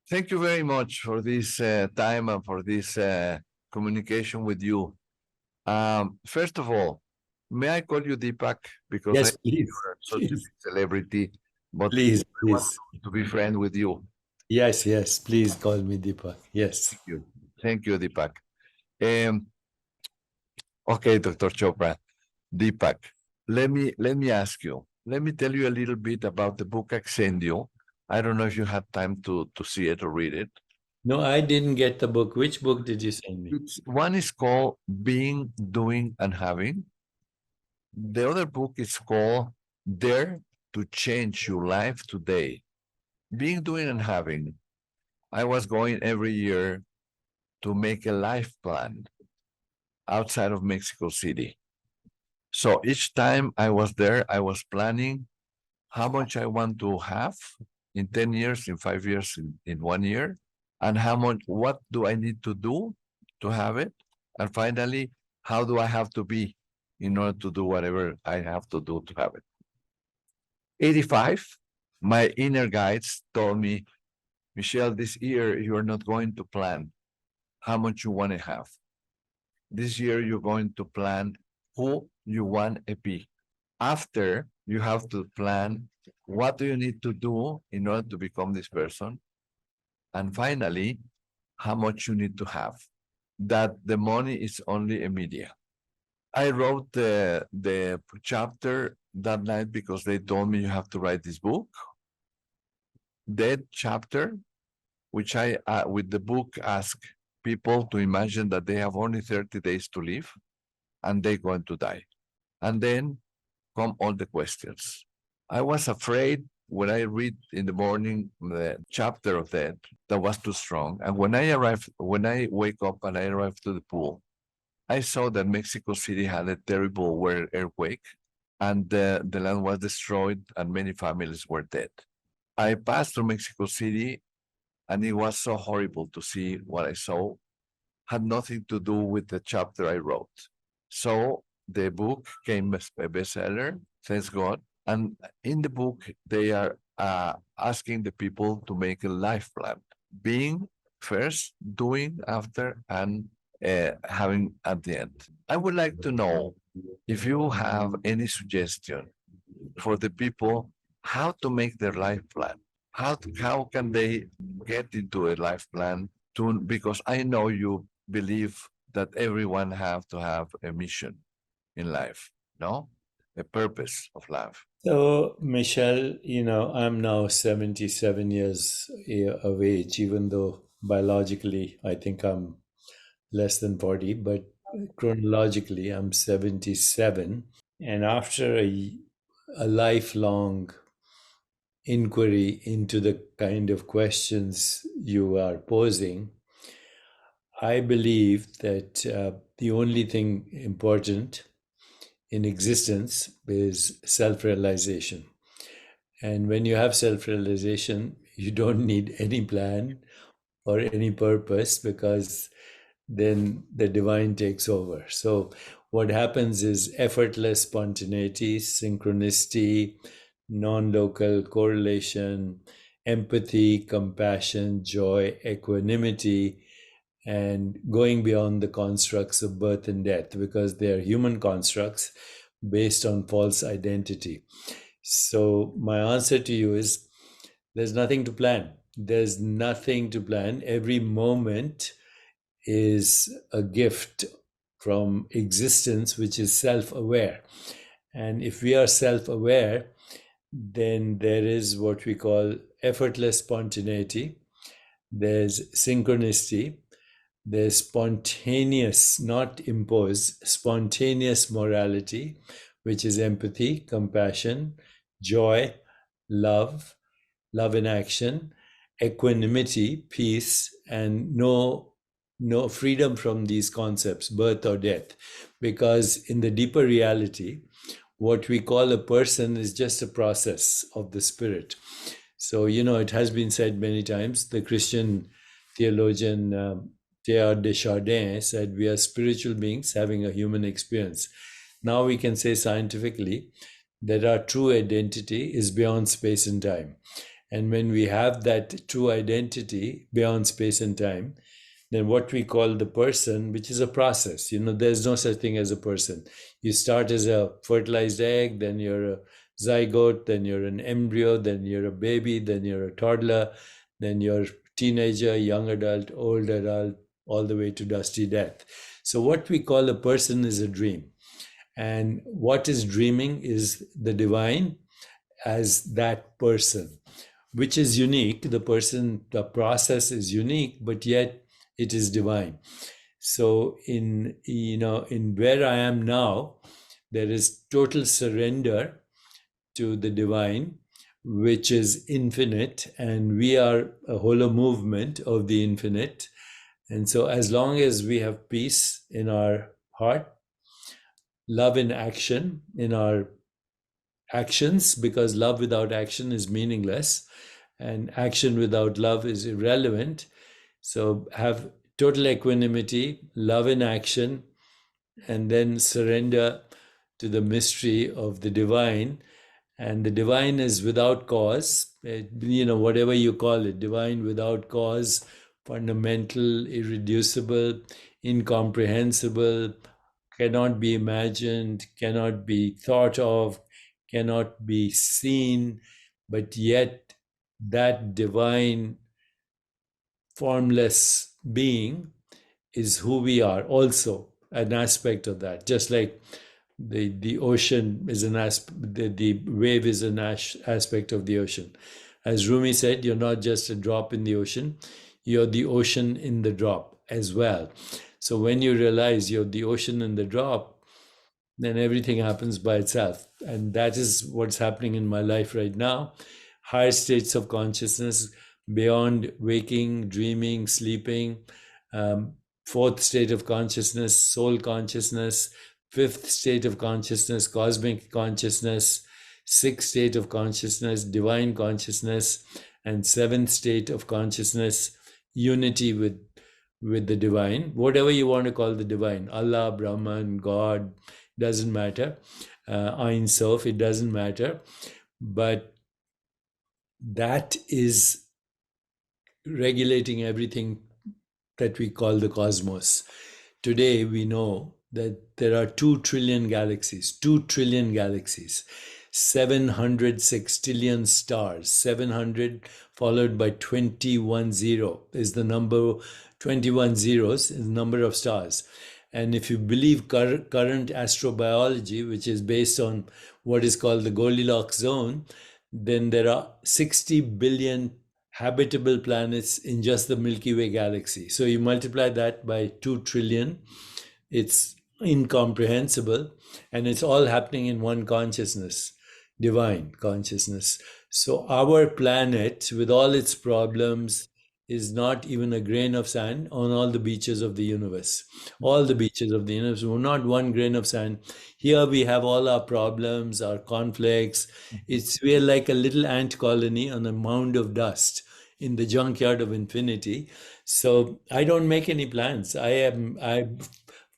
Thank you very much for this time and for this communication with you. First of all, may I call you Deepak? Because I Yes, know please. you're such a Please, big celebrity, but please, I want please. to be friend with you. Yes, please call me Deepak. Yes. Thank you. Thank you, Deepak. Um, okay, Dr. Chopra, Deepak, let me ask you. Let me tell you a little bit about the book I sent you. I don't know if you had time to see it or read it. No, I didn't get the book. Which book did you send me? One is called Being, Doing, and Having. The other book is called Dare to Change Your Life Today. Being, Doing, and Having. I was going every year to make a life plan outside of Mexico City. So each time I was there, I was planning how much I want to have in 10 years, in 5 years, in 1 year, and how much, what do I need to do to have it? And finally, how do I have to be in order to do whatever I have to do to have it? 85, my inner guides told me, Michel, this year you're not going to plan how much you want to have. This year you're going to plan who you want to be. After, you have to plan what do you need to do in order to become this person. And finally, how much you need to have. That the money is only a media. I wrote the chapter that night because they told me you have to write this book. That chapter, which I, with the book, ask people to imagine that they have only 30 days to live and they're going to die. And then come all the questions. I was afraid when I read in the morning the chapter of that was too strong. And when I wake up and I arrive to the pool, I saw that Mexico City had a terrible earthquake and the land was destroyed and many families were dead. I passed through Mexico City and it was so horrible to see what I saw. Had nothing to do with the chapter I wrote. So the book came as a bestseller, thanks God. And in the book, they are asking the people to make a life plan, being first, doing after, and having at the end. I would like to know if you have any suggestion for the people how to make their life plan. How can they get into a life plan to, because I know you believe that everyone have to have a mission in life, no? A purpose of life. So, Michelle, I'm now 77 years of age, even though biologically I think I'm less than 40, but chronologically I'm 77. And after a lifelong inquiry into the kind of questions you are posing, I believe that the only thing important in existence is self-realization. And when you have self-realization, you don't need any plan or any purpose, because then the divine takes over. So what happens is effortless spontaneity, synchronicity, non-local correlation, empathy, compassion, joy, equanimity, and going beyond the constructs of birth and death, because they are human constructs based on false identity. So my answer to you is there's nothing to plan. There's nothing to plan. Every moment is a gift from existence, which is self-aware. And if we are self-aware, then there is what we call effortless spontaneity. There's synchronicity. There's spontaneous, not imposed, spontaneous morality, which is empathy, compassion, joy, love in action, equanimity, peace, and no freedom from these concepts, birth or death. Because in the deeper reality, what we call a person is just a process of the spirit. So, it has been said many times, the Christian theologian Teilhard de Chardin said, we are spiritual beings having a human experience. Now we can say scientifically that our true identity is beyond space and time. And when we have that true identity beyond space and time, then what we call the person, which is a process, there's no such thing as a person. You start as a fertilized egg, then you're a zygote, then you're an embryo, then you're a baby, then you're a toddler, then you're a teenager, young adult, old adult, all the way to dusty death. So what we call a person is a dream. And what is dreaming is the divine as that person, which is unique. The person, the process is unique, but yet it is divine. So in where I am now, there is total surrender to the divine, which is infinite, and we are a hollow movement of the infinite. And so as long as we have peace in our heart, love in action in our actions, because love without action is meaningless, and action without love is irrelevant. So have total equanimity, love in action, and then surrender to the mystery of the divine. And the divine is without cause, whatever you call it, divine without cause, fundamental, irreducible, incomprehensible, cannot be imagined, cannot be thought of, cannot be seen, but yet that divine formless being is who we are, also an aspect of that. Just like the ocean is an aspect, the wave is an aspect of the ocean. As Rumi said, you're not just a drop in the ocean, you're the ocean in the drop as well. So when you realize you're the ocean in the drop, then everything happens by itself. And that is what's happening in my life right now. Higher states of consciousness beyond waking, dreaming, sleeping. Fourth state of consciousness, soul consciousness. Fifth state of consciousness, cosmic consciousness. Sixth state of consciousness, divine consciousness. And seventh state of consciousness, unity with the divine. Whatever you want to call the divine, Allah, Brahman, God, doesn't matter. Ein Sof, it doesn't matter. But that is regulating everything that we call the cosmos. Today, we know that there are 2 trillion galaxies, 2 trillion galaxies, 700 sextillion stars, 700 followed by 21 zero is the number, 21 zeros is the number of stars. And if you believe current astrobiology, which is based on what is called the Goldilocks zone, then there are 60 billion habitable planets in just the Milky Way galaxy. So you multiply that by 2 trillion, it's incomprehensible, and it's all happening in one consciousness, divine consciousness. So our planet, with all its problems, is not even a grain of sand on all the beaches of the universe. All the beaches of the universe, not one grain of sand. Here we have all our problems, our conflicts. We're like a little ant colony on a mound of dust in the junkyard of infinity. So I don't make any plans. I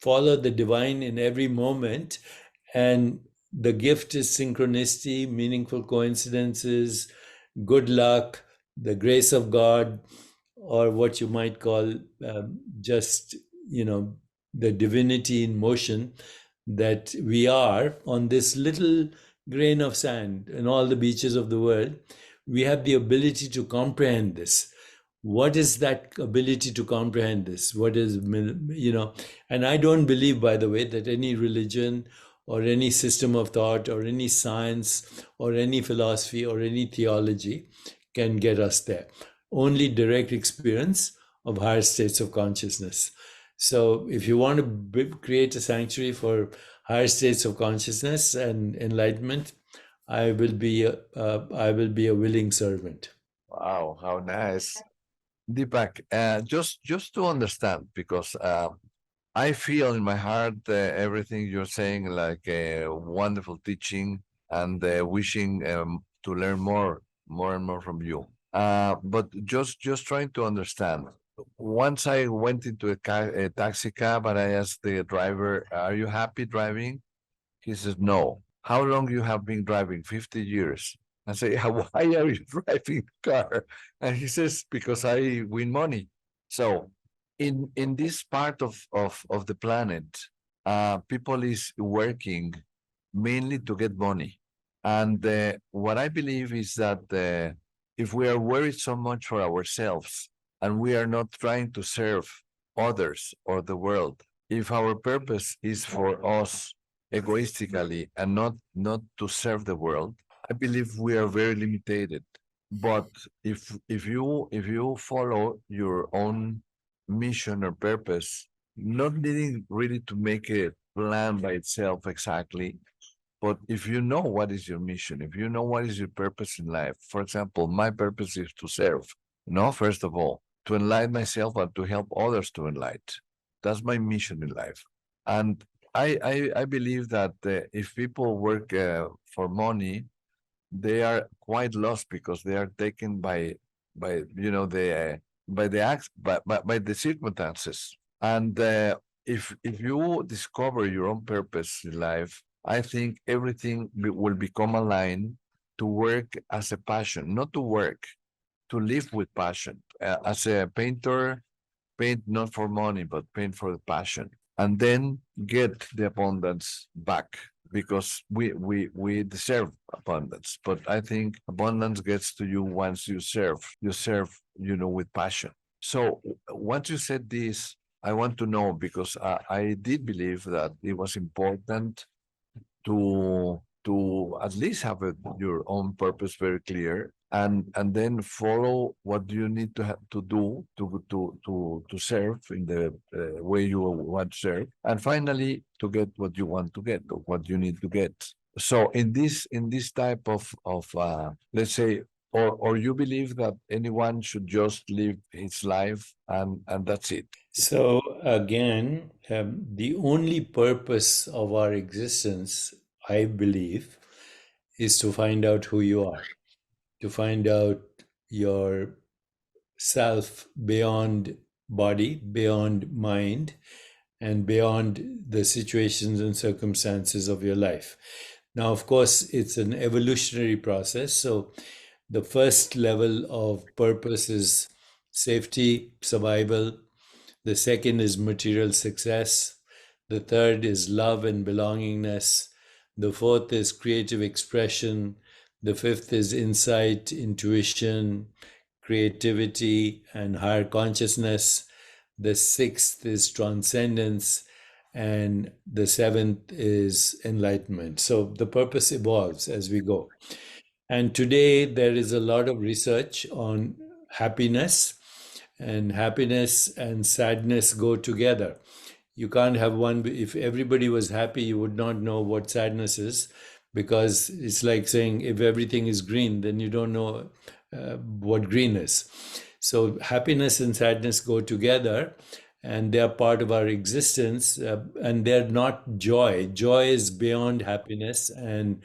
follow the divine in every moment, and the gift is synchronicity, meaningful coincidences, good luck, the grace of God, or what you might call just, the divinity in motion, that we are on this little grain of sand in all the beaches of the world. We have the ability to comprehend this. What is that ability to comprehend this? What is, and I don't believe, by the way, that any religion or any system of thought or any science or any philosophy or any theology can get us there. Only direct experience of higher states of consciousness. So if you want to create a sanctuary for higher states of consciousness and enlightenment, I will be a willing servant. Wow, how nice. Deepak, just to understand, because I feel in my heart everything you're saying, like a wonderful teaching, and wishing to learn more and more from you. But just trying to understand. Once I went into a taxi cab and I asked the driver, "Are you happy driving?" He says, "No." "How long you have been driving?" 50 years. I say, why are you driving the car? And he says, because I win money. So in this part of the planet, people is working mainly to get money. And what I believe is that if we are worried so much for ourselves and we are not trying to serve others or the world, if our purpose is for us egoistically and not to serve the world, I believe we are very limited. But if you follow your own mission or purpose, not needing really to make a plan by itself exactly, but if you know what is your mission, if you know what is your purpose in life, for example, my purpose is to serve, first of all, to enlighten myself and to help others to enlighten. That's my mission in life. And I believe that if people work for money, they are quite lost because they are taken by the by the acts by the circumstances. And if you discover your own purpose in life, I think everything will become aligned to work as a passion, not to work, to live with passion. As a painter, paint not for money, but paint for the passion, and then get the abundance back because we deserve abundance. But I think abundance gets to you once you serve. You serve, with passion. So once you said this, I want to know because I did believe that it was important to at least have your own purpose very clear, and then follow what you need to have to do to serve in the way you want to serve, and finally to get what you want to get or what you need to get. So in this type of let's say, or you believe that anyone should just live his life and that's it. So, again, the only purpose of our existence, I believe, is to find out who you are, to find out your self beyond body, beyond mind, and beyond the situations and circumstances of your life. Now, of course, it's an evolutionary process. So, the first level of purpose is safety, survival. The second is material success. The third is love and belongingness. The fourth is creative expression. The fifth is insight, intuition, creativity, and higher consciousness. The sixth is transcendence. And the seventh is enlightenment. So the purpose evolves as we go. And today there is a lot of research on happiness, and happiness and sadness go together. You can't have one. If everybody was happy, you would not know what sadness is, because it's like saying if everything is green, then you don't know what green is. So happiness and sadness go together, and they are part of our existence, and they're not joy. Joy is beyond happiness and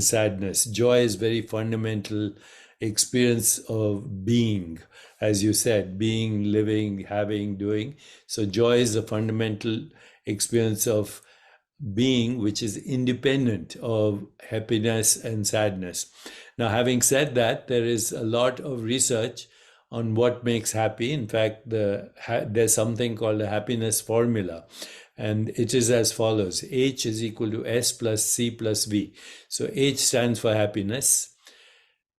sadness. Joy is very fundamental experience of being, as you said, being, living, having, doing. So joy is a fundamental experience of being, which is independent of happiness and sadness. Now, having said that, there is a lot of research on what makes happy. In fact, there's something called a happiness formula, and it is as follows: H is equal to S plus C plus V. So H stands for happiness,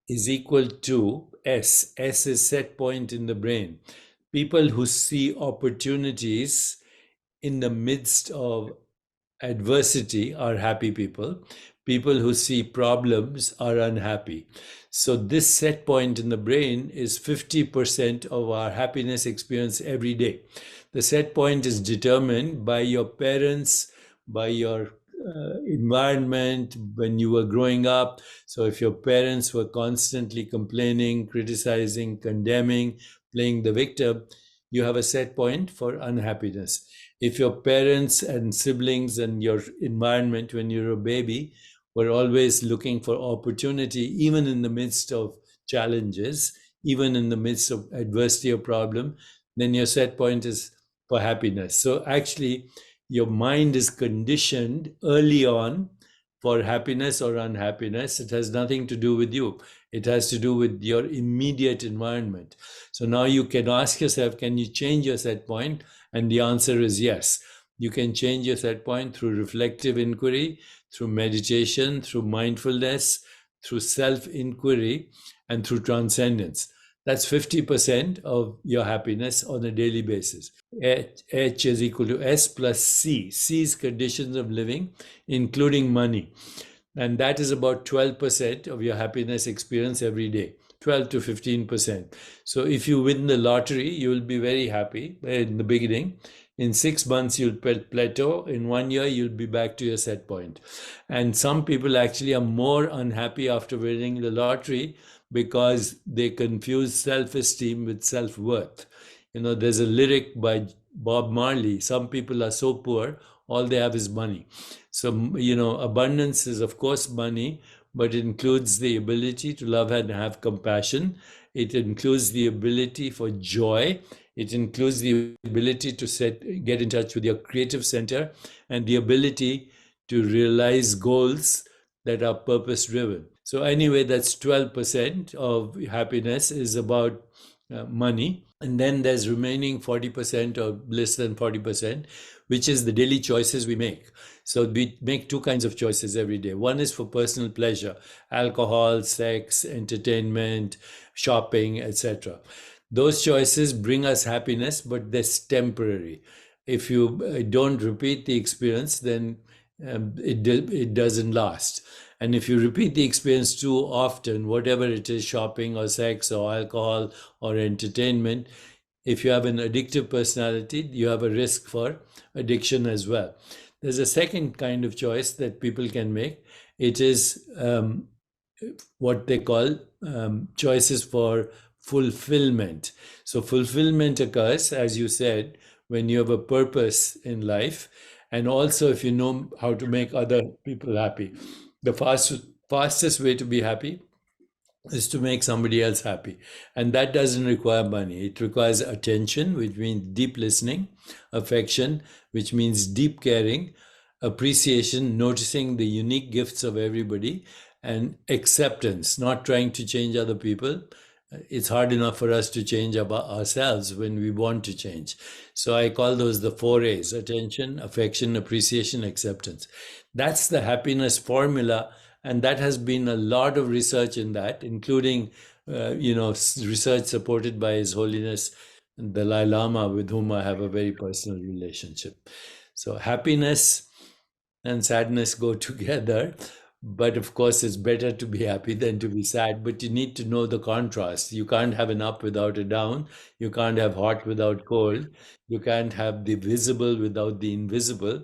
is equal to S. S is set point in the brain. People who see opportunities in the midst of adversity are happy people. People who see problems are unhappy. So this set point in the brain is 50% of our happiness experience every day. The set point is determined by your parents, by your environment when you were growing up. So if your parents were constantly complaining, criticizing, condemning, playing the victim, you have a set point for unhappiness. If your parents and siblings and your environment when you're a baby were always looking for opportunity, even in the midst of challenges, even in the midst of adversity or problem, then your set point is for happiness. So actually, your mind is conditioned early on for happiness or unhappiness. It has nothing to do with you. It has to do with your immediate environment. So now you can ask yourself, can you change your set point? And the answer is yes. You can change your set point through reflective inquiry, through meditation, through mindfulness, through self-inquiry, and through transcendence. That's 50% of your happiness on a daily basis. H is equal to S plus C. C is conditions of living, including money. And that is about 12% of your happiness experience every day, 12 to 15%. So if you win the lottery, you will be very happy in the beginning. In 6 months, you'll plateau. In 1 year, you'll be back to your set point. And some people actually are more unhappy after winning the lottery because they confuse self-esteem with self-worth. You know, there's a lyric by Bob Marley: some people are so poor, all they have is money. So, you know, abundance is, of course, money, but it includes the ability to love and have compassion. It includes the ability for joy. It includes the ability to get in touch with your creative center, and the ability to realize goals that are purpose driven. So anyway, that's 12% of happiness is about money. And then there's remaining 40% or less than 40%, which is the daily choices we make. So we make two kinds of choices every day. One is for personal pleasure: alcohol, sex, entertainment, shopping, etc. Those choices bring us happiness, but they're temporary. If you don't repeat the experience, then it doesn't last. And if you repeat the experience too often, whatever it is, shopping or sex or alcohol or entertainment, if you have an addictive personality, you have a risk for addiction as well. There's a second kind of choice that people can make. It is what they call choices for fulfillment. So fulfillment occurs, as you said, when you have a purpose in life, and also if you know how to make other people happy. The fastest way to be happy is to make somebody else happy. And that doesn't require money. It requires attention, which means deep listening; affection, which means deep caring; appreciation, noticing the unique gifts of everybody; and acceptance, not trying to change other people. It's hard enough for us to change ourselves when we want to change. So I call those the 4 A's: attention, affection, appreciation, acceptance. That's the happiness formula. And that has been a lot of research in that, including, research supported by His Holiness the Dalai Lama, with whom I have a very personal relationship. So happiness and sadness go together. But of course, it's better to be happy than to be sad. But you need to know the contrast. You can't have an up without a down. You can't have hot without cold. You can't have the visible without the invisible.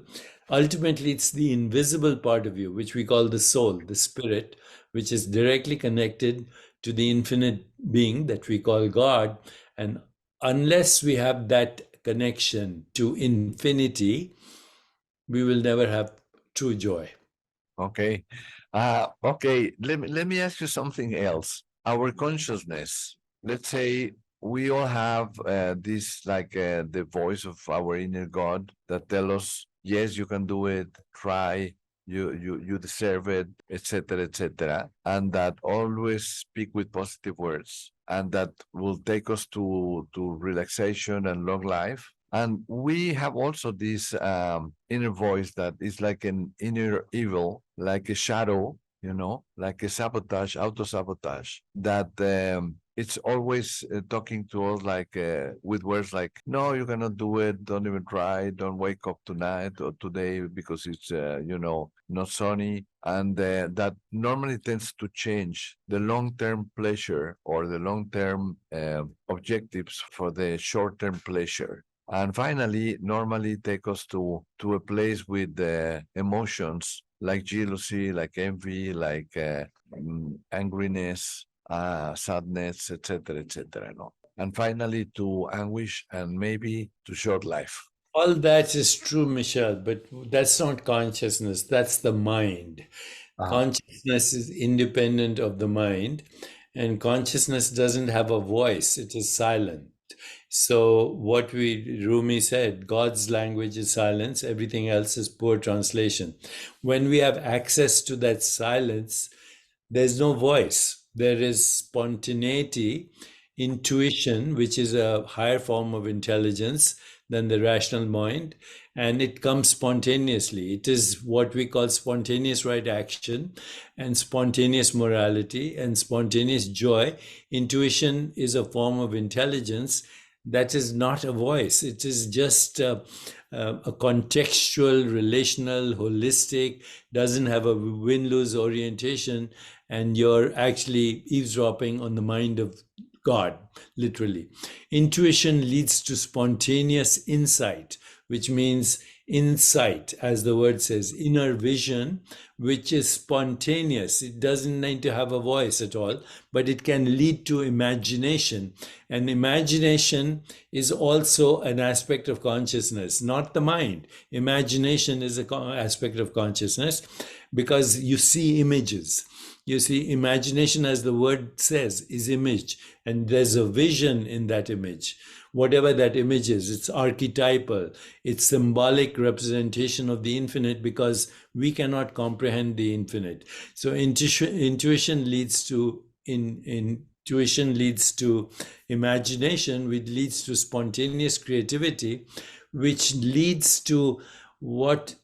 Ultimately, it's the invisible part of you, which we call the soul, the spirit, which is directly connected to the infinite being that we call God. And unless we have that connection to infinity, we will never have true joy. Okay. Okay. Let me ask you something else. Our consciousness, let's say we all have this the voice of our inner God that tell us, yes, you can do it, try, you deserve it, etc., etc., and that always speak with positive words, and that will take us to relaxation and long life. And we have also this inner voice that is like an inner evil, like a shadow, like a sabotage, auto-sabotage, that it's always talking to us with words like, no, you cannot do it, don't even try, don't wake up tonight or today because it's, not sunny. And that normally tends to change the long-term pleasure or the long-term objectives for the short-term pleasure. And finally, normally take us to a place with emotions like jealousy, like envy, like angriness, sadness, etc., etc. No? And finally, to anguish and maybe to short life. All that is true, Michel, but that's not consciousness. That's the mind. Consciousness is independent of the mind, and consciousness doesn't have a voice. It is silent. So what Rumi said, God's language is silence, everything else is poor translation. When we have access to that silence, there's no voice. There is spontaneity, intuition, which is a higher form of intelligence than the rational mind, and it comes spontaneously. It is what we call spontaneous right action and spontaneous morality and spontaneous joy. Intuition is a form of intelligence that is not a voice. It is just a contextual, relational, holistic, doesn't have a win-lose orientation, and you're actually eavesdropping on the mind of God, literally. Intuition leads to spontaneous insight, which means insight, as the word says, inner vision, which is spontaneous. It doesn't need to have a voice at all, but it can lead to imagination. And imagination is also an aspect of consciousness, not the mind. Imagination is an aspect of consciousness because you see images. You see, imagination, as the word says, is image, and there's a vision in that image. Whatever that image is, it's archetypal, it's symbolic representation of the infinite because we cannot comprehend the infinite. So intuition leads to intuition leads to imagination, which leads to spontaneous creativity, which leads to what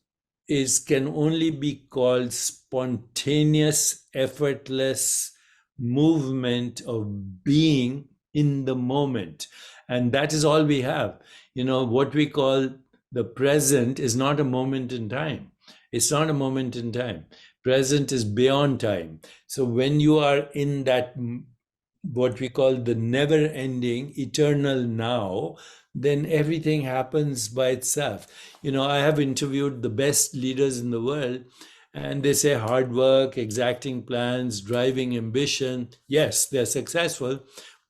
can only be called spontaneous, effortless movement of being in the moment. And that is all we have. What we call the present is not a moment in time. It's not a moment in time. Present is beyond time. So when you are in that, what we call the never-ending, eternal now, then everything happens by itself. I have interviewed the best leaders in the world, and they say hard work, exacting plans, driving ambition. Yes, they're successful,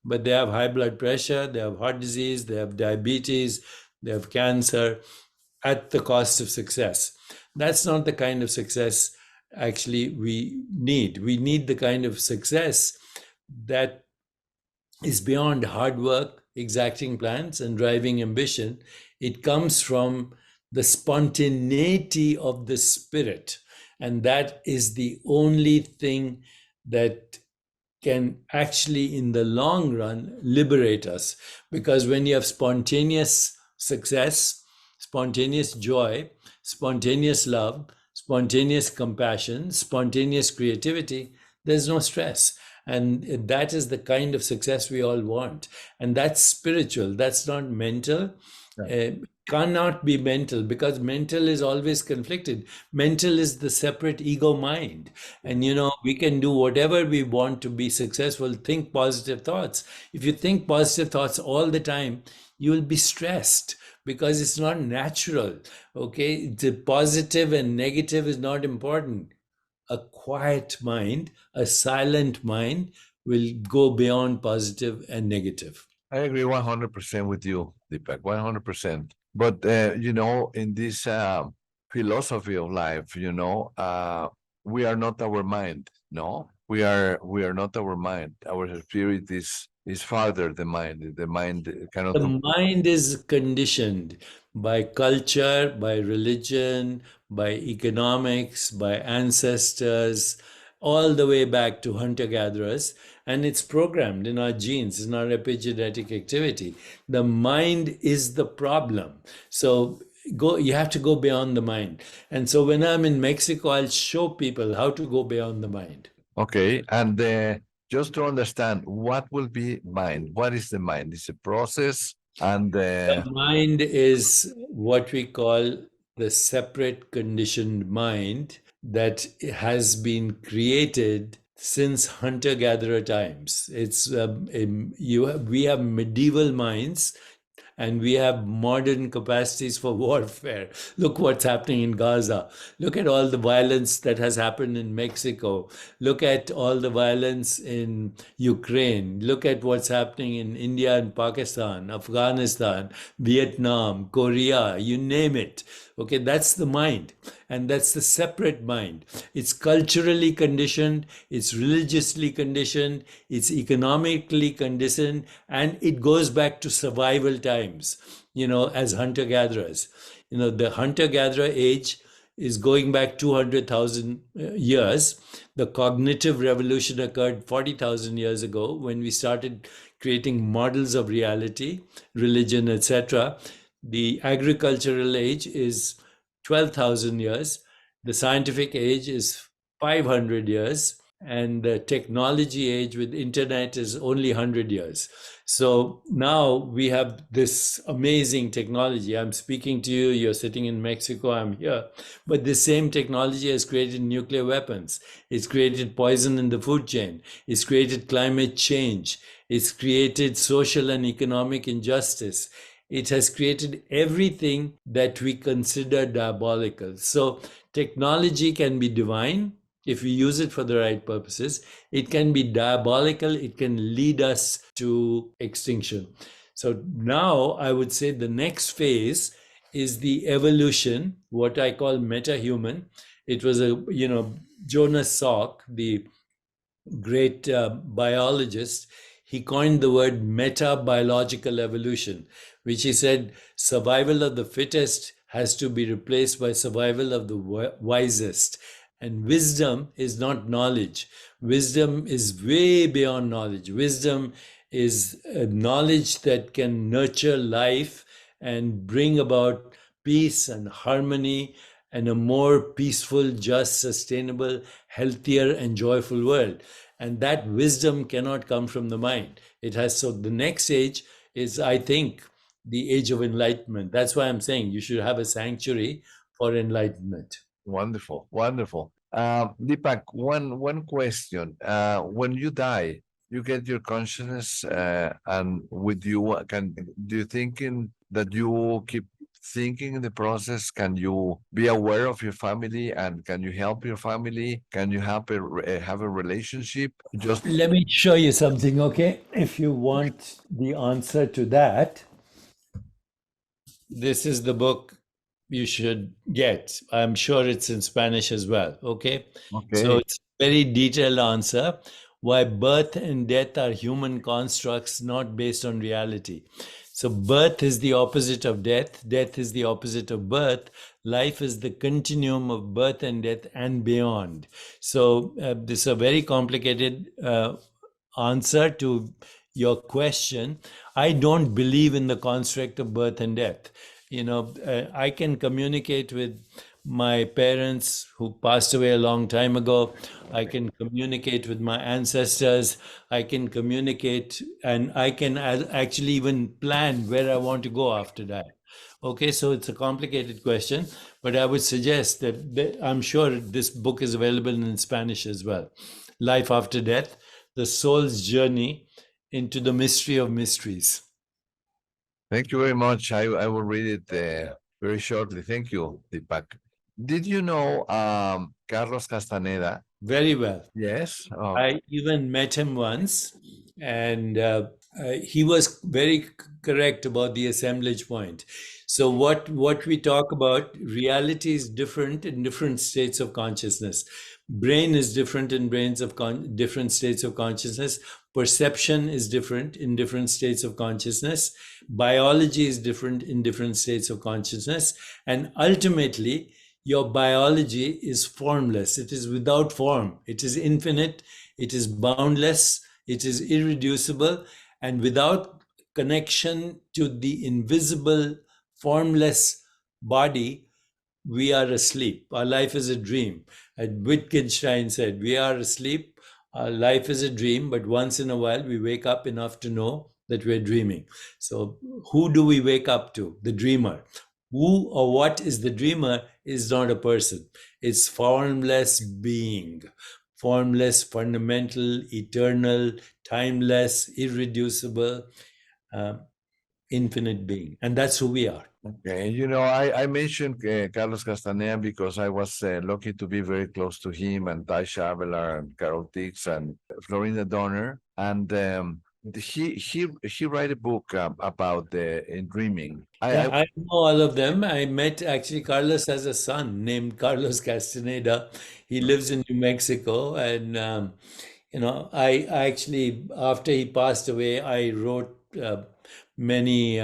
but they have high blood pressure, they have heart disease, they have diabetes, they have cancer at the cost of success. That's not the kind of success actually we need. We need the kind of success that is beyond hard work, exacting plans, and driving ambition. It comes from the spontaneity of the spirit. And that is the only thing that can actually, in the long run, liberate us. Because when you have spontaneous success, spontaneous joy, spontaneous love, spontaneous compassion, spontaneous creativity, there's no stress. And that is the kind of success we all want. And that's spiritual, that's not mental. Cannot be mental, because mental is always conflicted. Mental is the separate ego mind. And we can do whatever we want to be successful. Think positive thoughts. If you think positive thoughts all the time, you will be stressed because it's not natural. Okay, the positive and negative is not important. A quiet mind, a silent mind will go beyond positive and negative. I agree 100% with you, Deepak, 100%. But, in this philosophy of life, we are not our mind, no? We are not our mind. Our spirit is farther the mind. The mind cannot... The mind is conditioned by culture, by religion, by economics, by ancestors, all the way back to hunter-gatherers, and it's programmed in our genes. It's not epigenetic activity. The mind is the problem. So you have to go beyond the mind. And so when I'm in Mexico, I'll show people how to go beyond the mind. Okay, and just to understand, what will be mind? What is the mind? It's a process, and the mind is what we call the separate conditioned mind that has been created since hunter-gatherer times. We have medieval minds, and we have modern capacities for warfare. Look what's happening in Gaza. Look at all the violence that has happened in Mexico. Look at all the violence in Ukraine. Look at what's happening in India and Pakistan, Afghanistan, Vietnam, Korea, you name it. Okay, that's the mind, and that's the separate mind. It's culturally conditioned, it's religiously conditioned, it's economically conditioned, and it goes back to survival times, as hunter-gatherers. The hunter-gatherer age is going back 200,000 years. The cognitive revolution occurred 40,000 years ago when we started creating models of reality, religion, etc. The agricultural age is 12,000 years. The scientific age is 500 years. And the technology age with internet is only 100 years. So now we have this amazing technology. I'm speaking to you, you're sitting in Mexico, I'm here. But the same technology has created nuclear weapons. It's created poison in the food chain. It's created climate change. It's created social and economic injustice. It has created everything that we consider diabolical. So technology can be divine if we use it for the right purposes. It can be diabolical. It can lead us to extinction. So now I would say the next phase is the evolution, what I call meta-human. It was Jonas Salk, the great biologist. He coined the word meta-biological evolution, which he said survival of the fittest has to be replaced by survival of the wisest. And wisdom is not knowledge. Wisdom is way beyond knowledge. Wisdom is a knowledge that can nurture life and bring about peace and harmony and a more peaceful, just, sustainable, healthier, and joyful world. And that wisdom cannot come from the mind. It has. So the next age is, I think, the age of enlightenment. That's why I'm saying you should have a sanctuary for enlightenment. Wonderful, wonderful. Deepak, one question. When you die, you get your consciousness, and with you, do you thinking that you keep thinking in the process? Can you be aware of your family, and can you help your family? Can you have a relationship? Just let me show you something, okay? If you want the answer to that, this is the book you should get. I'm sure it's in Spanish as well, okay? So it's a very detailed answer. Why birth and death are human constructs not based on reality. So birth is the opposite of death. Death is the opposite of birth. Life is the continuum of birth and death and beyond. So this is a very complicated answer to your question. I don't believe in the construct of birth and death. I can communicate with my parents who passed away a long time ago. I can communicate with my ancestors. I can communicate, and I can actually even plan where I want to go after that. Okay, so it's a complicated question, but I would suggest that I'm sure this book is available in Spanish as well. Life After Death, The Soul's Journey into the Mystery of Mysteries. Thank you very much. I will read it very shortly. Thank you, Deepak. Did you know Carlos Castaneda? Very well. Yes. Oh. I even met him once, and he was very correct about the assemblage point. So what we talk about, reality is different in different states of consciousness. Brain is different in brains of different states of consciousness. Perception is different in different states of consciousness. Biology is different in different states of consciousness. And ultimately, your biology is formless. It is without form. It is infinite. It is boundless. It is irreducible. And without connection to the invisible, formless body, we are asleep. Our life is a dream. And Wittgenstein said, we are asleep. Our life is a dream, but once in a while we wake up enough to know that we're dreaming. So who do we wake up to? The dreamer. Who or what is the dreamer is not a person. It's formless being, formless, fundamental, eternal, timeless, irreducible, infinite being. And that's who we are. Okay, I mentioned Carlos Castaneda because I was lucky to be very close to him and Ty Shavelar and Carol Tix and Florinda Donner. And he write a book about the in dreaming. Yeah, I know all of them. I met actually Carlos has a son named Carlos Castaneda. He lives in New Mexico, and I actually after he passed away, I wrote many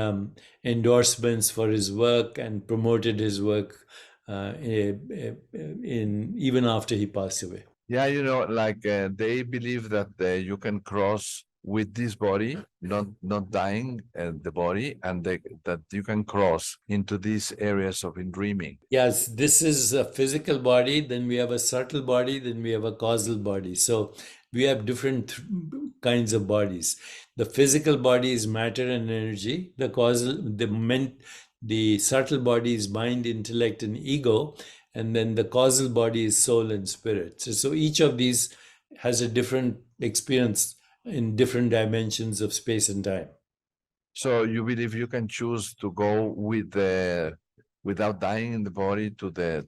endorsements for his work and promoted his work in even after he passed away. Yeah, like they believe that you can cross with this body, not dying the body, and that you can cross into these areas of in dreaming. Yes, this is a physical body, then we have a subtle body, then we have a causal body. So we have different kinds of bodies. The physical body is matter and energy. The subtle body is mind, intellect, and ego, and then the causal body is soul and spirit. So each of these has a different experience in different dimensions of space and time. So you believe you can choose to go with the without dying in the body to the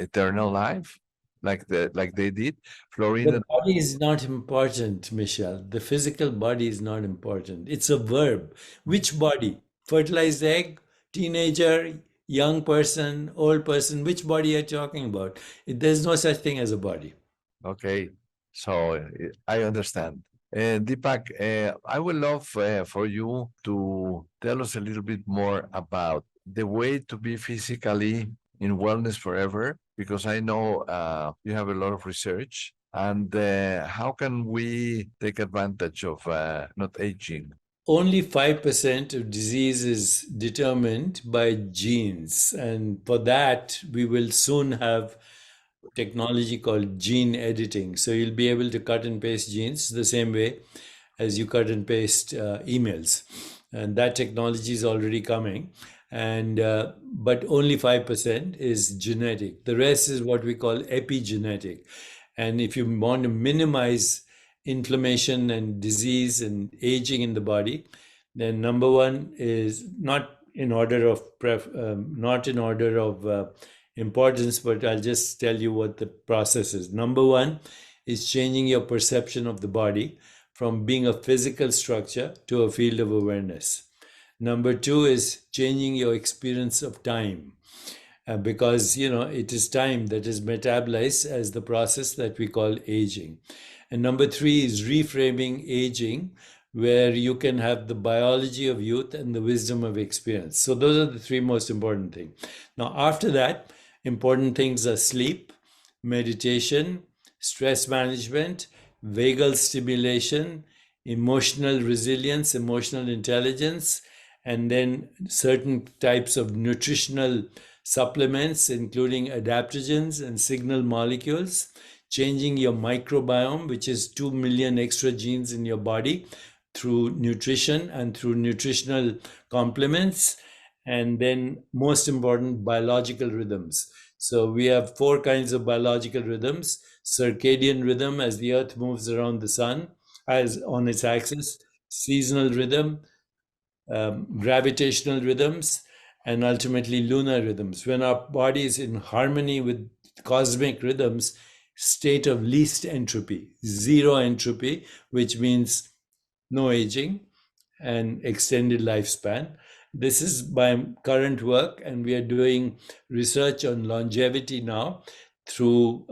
eternal life, like they did, Florina. The body is not important, Michel. The physical body is not important. It's a verb. Which body? Fertilized egg, teenager, young person, old person. Which body are you talking about? There's no such thing as a body. Okay, so I understand. Deepak, I would love for you to tell us a little bit more about the way to be physically in wellness forever, because I know you have a lot of research. And how can we take advantage of not aging? Only 5% of disease is determined by genes. And for that, we will soon have technology called gene editing. So you'll be able to cut and paste genes the same way as you cut and paste emails. And that technology is already coming. And but only 5% is genetic. The rest is what we call epigenetic. And if you want to minimize inflammation and disease and aging in the body, then number one is not in order of importance, but I'll just tell you what the process is. Number one is changing your perception of the body from being a physical structure to a field of awareness. Number two is changing your experience of time. Because it is time that is metabolized as the process that we call aging. And number three is reframing aging, where you can have the biology of youth and the wisdom of experience. So those are the three most important things. Now, after that, important things are sleep, meditation, stress management, vagal stimulation, emotional resilience, emotional intelligence, and then certain types of nutritional supplements, including adaptogens and signal molecules, changing your microbiome, which is 2 million extra genes in your body, through nutrition and through nutritional complements, and then most important, biological rhythms. So we have 4 kinds of biological rhythms: circadian rhythm, as the earth moves around the sun as on its axis; seasonal rhythm; gravitational rhythms; and ultimately lunar rhythms. When our body is in harmony with cosmic rhythms, state of least entropy, zero entropy, which means no aging and extended lifespan. This is my current work, and we are doing research on longevity now through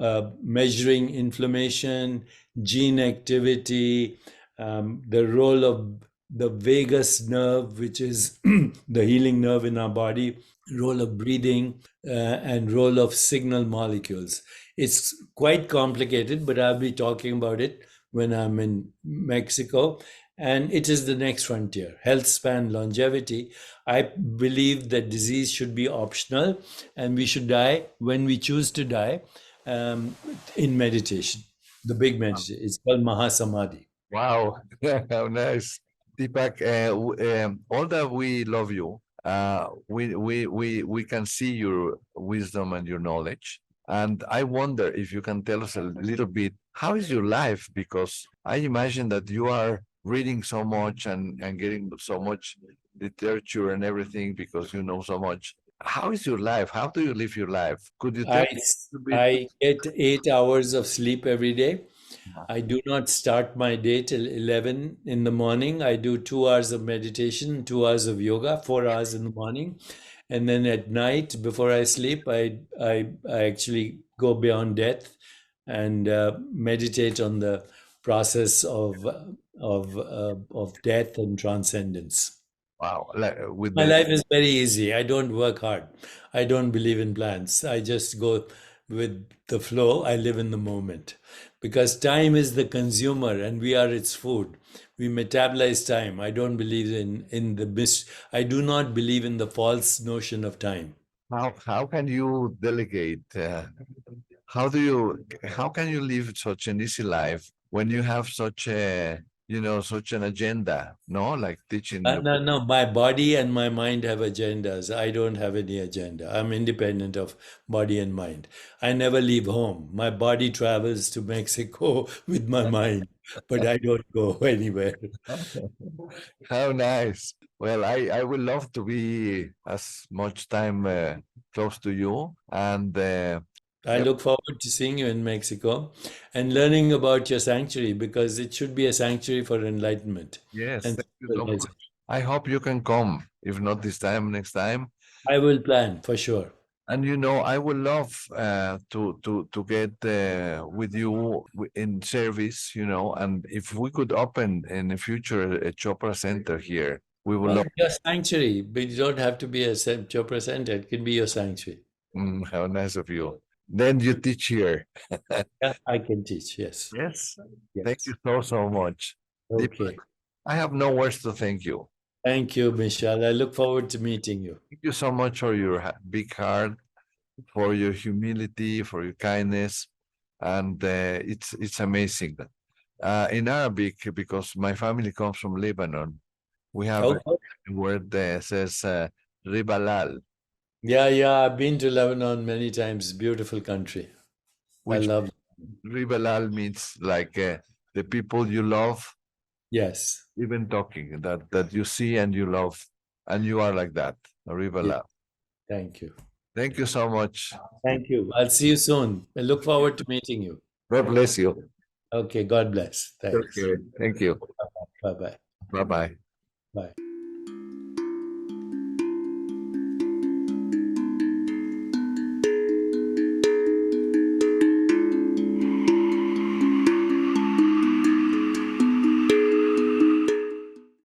measuring inflammation, gene activity, the role of the vagus nerve, which is the healing nerve in our body, role of breathing, and role of signal molecules. It's quite complicated, but I'll be talking about it when I'm in Mexico. And it is the next frontier, health span, longevity. I believe that disease should be optional, and we should die when we choose to die in meditation. The big meditation. It's called Mahasamadhi. Wow, how nice. Deepak, all that we love you, we can see your wisdom and your knowledge. And I wonder if you can tell us a little bit, how is your life? Because I imagine that you are reading so much and getting so much literature and everything because you know so much. How is your life? How do you live your life? Could you tell I, me a little bit? I get 8 hours of sleep every day. I do not start my day till 11 in the morning. I do 2 hours of meditation, 2 hours of yoga, 4 hours in the morning. And then at night, before I sleep, I actually go beyond death and meditate on the process of death and transcendence. Wow. Like, with My the life is very easy. I don't work hard. I don't believe in plans. I just go with the flow. I live in the moment because time is the consumer and we are its food. We metabolize time. I don't believe in the I do not believe in the false notion of time. how can you delegate? How can you live such an easy life when you have such a such an agenda? No, like teaching you. No, my body and my mind have agendas. I don't have any agenda. I'm independent of body and mind. I never leave home. My body travels to Mexico with my mind, but I don't go anywhere. How nice. Well, I would love to be as much time close to you, and I yep, look forward to seeing you in Mexico and learning about your sanctuary because it should be a sanctuary for enlightenment yes, and thank you so civilization. much. I hope you can come. If not this time, next time. I will plan for sure. And I would love to get with you in service, and if we could open in the future a Chopra Center here, we would love. Your sanctuary, but you don't have to be a Chopra center. It can be your sanctuary. How nice of you. Then you teach here. Yeah, I can teach. Yes. Yes. Thank Yes. you so much. Deepak, Okay. I have no words to thank you. Thank you, Michel. I look forward to meeting you. Thank you so much for your big heart, for your humility, for your kindness, and it's amazing. In Arabic, because my family comes from Lebanon, we have Oh, a word that says ribalal, yeah. I've been to Lebanon many times. Beautiful country. I which love. ribalal means like the people you love, Yes. even talking, that you see and you love, and you are like that, Yeah. ribalal. Thank you. Thank you so much. Thank you. I'll see you soon. I look forward to meeting you. God bless you. Okay. God bless. Thanks. Okay. Thank you. Bye-bye. Bye bye. Bye.